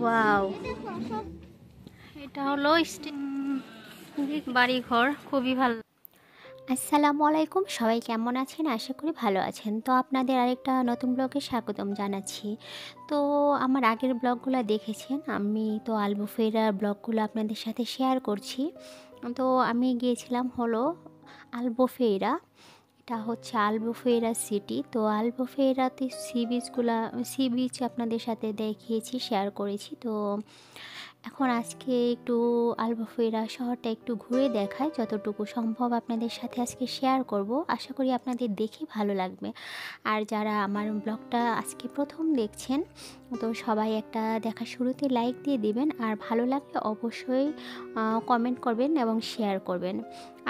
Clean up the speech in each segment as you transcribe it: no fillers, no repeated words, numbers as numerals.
Wow, এটা হলো বাড়ি ঘর, খুবই ভালো। আসসালামু আলাইকুম, সবাই কেমন আছেন? আশা করি ভালো আছেন। তো আপনাদের আরেকটা নতুন ব্লগে স্বাগতম জানাচ্ছি। তো আমার আগের ব্লগগুলো দেখেছেন, আমি তো আলবুফেরার ব্লগগুলো আপনাদের সাথে শেয়ার করছি। তো আমি গিয়েছিলাম হলো আলবুফেরা, এটা হচ্ছে আলবুফেরা সিটি। তো আলবুফেরাতে সি বিচ আপনাদের সাথে দেখিয়েছি, শেয়ার করেছি। তো এখন আজকে একটু আলবুফেরা শহরটা একটু ঘুরে দেখায়, যতটুকু সম্ভব আপনাদের সাথে আজকে শেয়ার করব। আশা করি আপনাদের দেখে ভালো লাগবে। আর যারা আমার ব্লগটা আজকে প্রথম দেখছেন, তো সবাই একটা দেখা শুরুতে লাইক দিয়ে দিবেন, আর ভালো লাগলে অবশ্যই কমেন্ট করবেন এবং শেয়ার করবেন।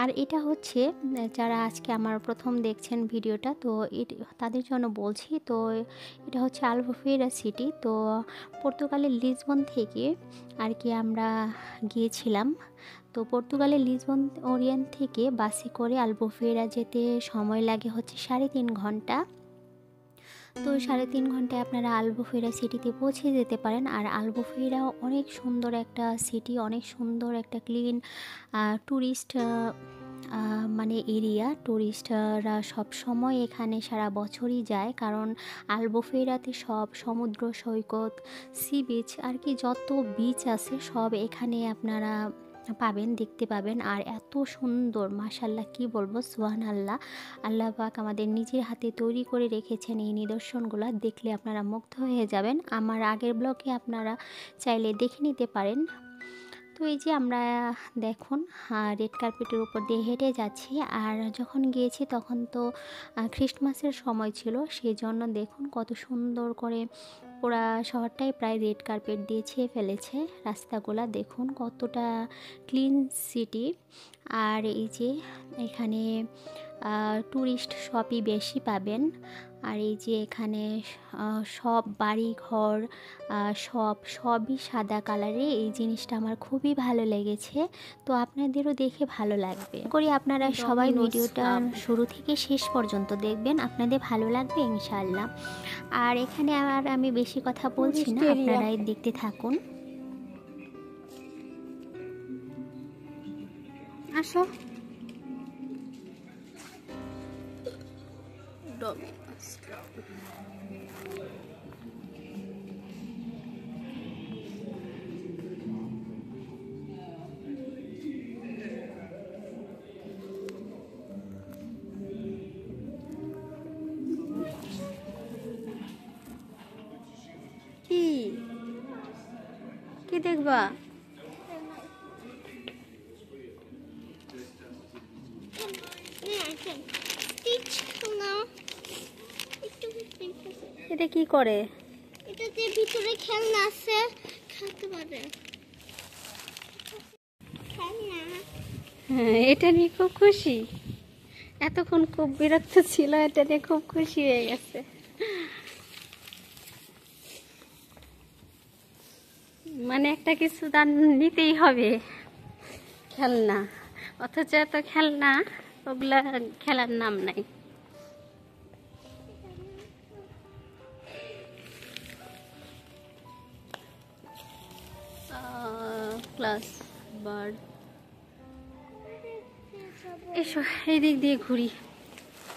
আর এটা হচ্ছে যারা আজকে আমার প্রথম দেখছেন ভিডিওটা, তো তাদের জন্য বলছি। তো এটা হচ্ছে আলবুফেরা সিটি। তো পর্তুগালের লিসবন থেকে আর কি আমরা গিয়েছিলাম। তো পর্তুগালের লিসবন ওরিয়েন্ট থেকে বাসে করে আলবুফেরা যেতে সময় লাগে হচ্ছে 3.5 ঘন্টা। তো 3.5 ঘন্টায় আপনারা আলবুফেরা সিটিতে পৌঁছে যেতে পারেন। আর আলবুফেরা অনেক সুন্দর একটা সিটি, অনেক সুন্দর একটা ক্লিন ট্যুরিস্ট মানে এরিয়া। ট্যুরিস্টরা সব সময় এখানে সারা বছরই যায়, কারণ আলবুফেরাতে সব সমুদ্র সৈকত, সি বিচ আর কি যত বিচ আছে সব এখানে আপনারা পাবেন, দেখতে পাবেন। আর এত সুন্দর, মাশাল্লাহ, কি বলবো, সুবহানাল্লাহ। আল্লাহ পাক আমাদের নিজের হাতে তৈরি করে রেখেছেন এই নিদর্শনগুলো, দেখলে আপনারা মুগ্ধ হয়ে যাবেন। আমার আগের ব্লগে আপনারা চাইলে দেখে নিতে পারেন। তো এই যে আমরা দেখুন রেড কার্পেটের উপর দিয়ে হেঁটে যাচ্ছি। আর যখন গিয়েছি তখন তো খ্রিস্টমাসের সময় ছিল, সেই জন্য দেখুন কত সুন্দর করে পুরা শহরটাই প্রায় রেড কার্পেট দিয়ে ছেয়ে ফেলেছে। রাস্তাগুলা দেখুন কতটা ক্লিন সিটি। আর এই যে এখানে ট্যুরিস্ট সবই বেশি পাবেন। আর এই যে এখানে সব বাড়ি ঘর সবই সাদা কালারে। এই জিনিসটা আমার খুবই ভালো লেগেছে। তো আপনাদেরও দেখে ভালো লাগবে করি। আপনারা সবাই ভিডিওটা শুরু থেকে শেষ পর্যন্ত দেখবেন, আপনাদের ভালো লাগবে ইনশাআল্লাহ। আর এখানে আর আমি বেশি কথা বলছি না, আপনারাই দেখতে থাকুন। আসো, কি দেখবা? এটা কি করে? এটাতে ভিতরে খেলনা আছে, খেলতে পারে। হ্যাঁ, এটা নিয়ে খুব খুশি। এতক্ষণ খুব বিরক্ত ছিল, এটা নিয়ে খুব খুশি হয়ে গেছে। মানে একটা কিছু তার নিতেই হবে, খেলনা। অথচ এত খেলনা, ওগুলা খেলার নাম নাই। ক্লাস বার্ড, এসো এদিক দিয়ে ঘুরি।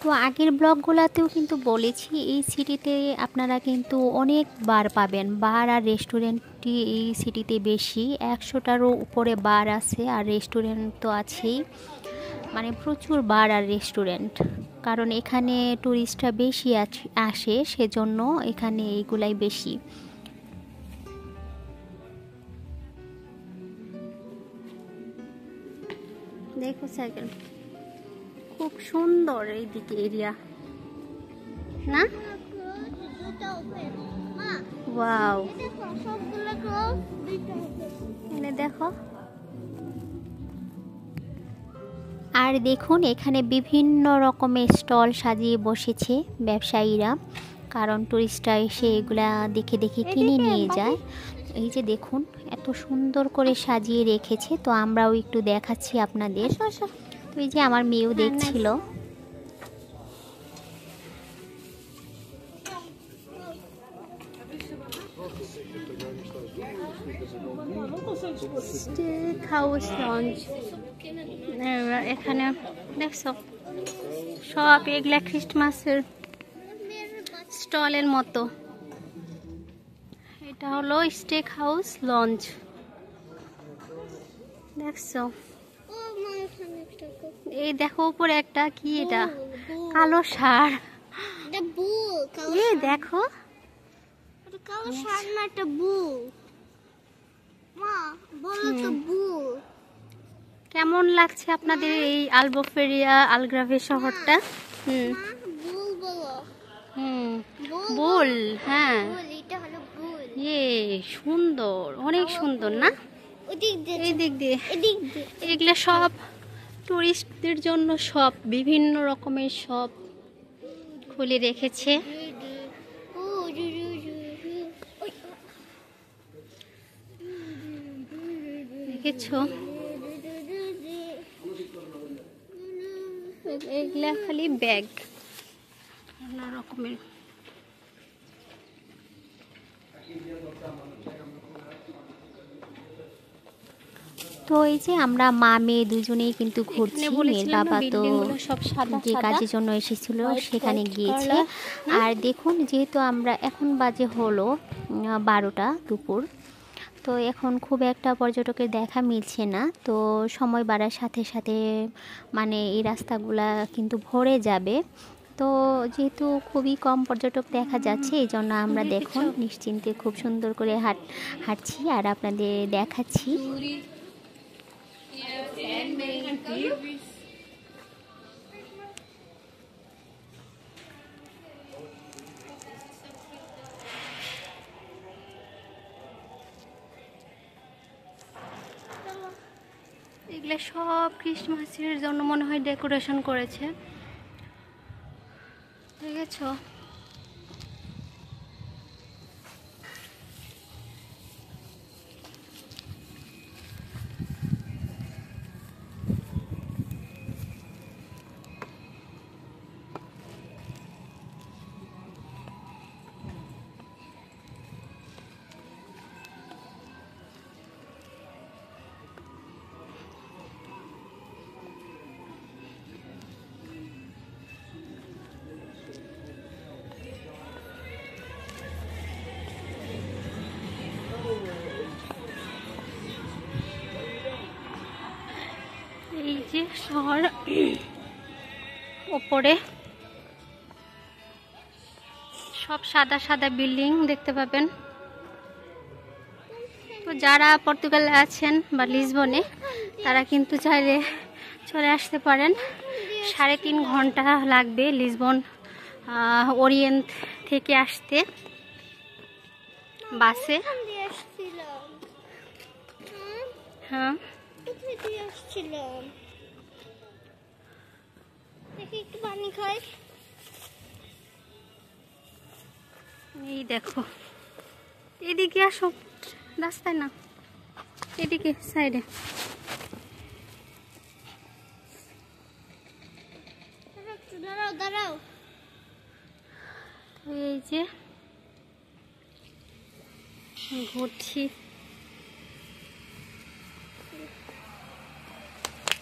তো আগের ব্লগগুলোতেও কিন্তু বলেছি, এই সিটিতে আপনারা কিন্তু অনেক বার পাবেন। বার আর রেস্টুরেন্টটি এই সিটিতে বেশি, 100টারও উপরে বার আছে, আর রেস্টুরেন্ট তো আছেই। মানে প্রচুর বার আর রেস্টুরেন্ট, কারণ এখানে টুরিস্টরা বেশি আসে, সেজন্য এখানে এইগুলাই বেশি। দেখো সাইকেল, খুব সুন্দর এইদিকে এরিয়া না? ওয়াও, এনে দেখো। আর দেখুন এখানে বিভিন্ন রকমের স্টল সাজিয়ে বসেছে ব্যবসায়ীরা, কারণ টুরিস্টরা এসে এগুলা দেখে দেখে কিনে নিয়ে যায়। এই যে দেখুন এত সুন্দর করে সাজিয়ে রেখেছে। তো আমরাও একটু দেখাচ্ছি আপনাদের। তো এই যে আমার মেয়েও দেখছিল। Stake house launch. এখানে দেখছো সব এগুলা ক্রিসমাসের স্টলের মতো। এটা হলো স্টেক হাউস লঞ্চ, দেখছো? ও মা, এখানে একটা এই দেখো উপরে একটা কি, এটা কালো ষাঁড়। এটা বুল, কালো এই ষাঁড়। দেখো, এটা কালো ষাঁড় না, এটা বুল। মা বলো তো বুল। কেমন লাগছে আপনাদের এই আলবোফেরিয়া আলগ্রাভে শহরটা? হুম মা বুল বলো। হুম বুল বুল, হ্যাঁ। বুল, এটা হলো বুল। এ সুন্দর, অনেক সুন্দর না? ওদিক দিয়ে এই দিক দিয়ে এদিক দিয়ে। এগুলো সব টুরিস্টদের জন্য, সব বিভিন্ন রকমের সব খুলে রেখেছে। ও জু জু জু জু। ওই দেখেছো? এগুলা খালি ব্যাগ, নানা রকমের। তো এই যে আমরা মা মেয়ে দুজনেই কিন্তু ঘুরছি। এখানে মেয়ের বলেছিলাম না, বাবা তো বিল্ডিংগুলো সব সাদা যে সাদা, কাজের জন্য এসেছিল white সেখানে white গিয়েছে। color, আর দেখুন, যেহেতু আমরা এখন বাজে হলো 12টা দুপুর, তো এখন খুব একটা পর্যটকের দেখা মিলছে না। তো সময় বাড়ার সাথে সাথে মানে এই রাস্তাগুলা কিন্তু ভরে যাবে। তো যেহেতু খুবই কম পর্যটক দেখা যাচ্ছে, এই জন্য আমরা দেখুন নিশ্চিন্তে খুব সুন্দর করে হাঁটছি আর আপনাদের দেখাচ্ছি। এগুলো সব ক্রিসমাসের জন্য মনে হয় ডেকোরেশন করেছে, দেখেছো? এই যে শহর, ওপরে সব সাদা সাদা বিল্ডিং দেখতে পাবেন। তো যারা পর্তুগালে আছেন বা লিসবনে, তারা কিন্তু চাইলে চলে আসতে পারেন। 3.5 ঘন্টা লাগবে লিসবন ওরিয়েন্ট থেকে আসতে বাসে। এখান দিয়ে আসছিলাম। হ্যাঁ, কোথায় দিয়ে আসছিলাম? দেখি একটু পানি খাই। এই দেখো, এদিকে আসো, রাস্তায় না, এদিকে সাইডে। দাঁড়াও দাঁড়াও। এই যে ঘুরছি,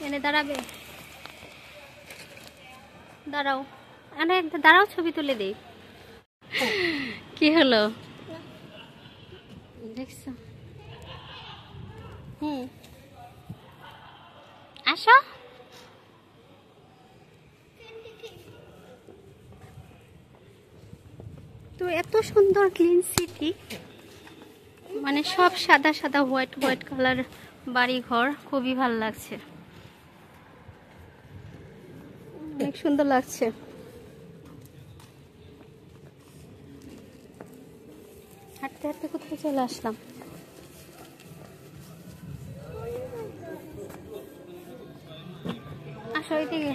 এনে দাঁড়াবে, দাঁড়াও, আরে দাঁড়াও, ছবি তুলে দেই। কি হলো দেখছো? আসো। তো এত সুন্দর ক্লিন সিটি, মানে সব সাদা সাদা হোয়াইট হোয়াইট কালার বাড়ি ঘর, খুবই ভালো লাগছে, অনেক সুন্দর লাগছে। হাঁটতে হাঁটতে কোথায় চলে আসলাম। আসো ওইদিকে।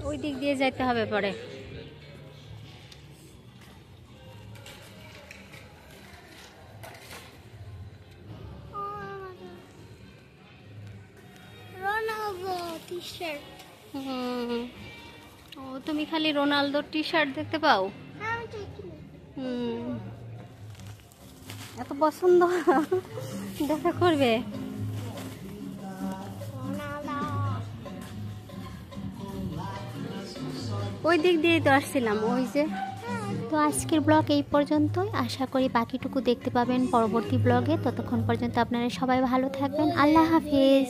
ওই দিক দিয়ে যাইতে হবে পরে। শার্ট। ও তুমি খালি রোনালদোর টি শার্ট দেখতে পাও? আমি তো কিনি। এত পছন্দ দেখা করবে। ওই দিক দিয়েই তো আসছিলাম, ওই যে। তো আজকের ব্লগ এই পর্যন্তই, আশা করি বাকিটুকু দেখতে পাবেন পরবর্তী ব্লগে। ততক্ষণ পর্যন্ত আপনারা সবাই ভালো থাকবেন। আল্লাহ হাফেজ।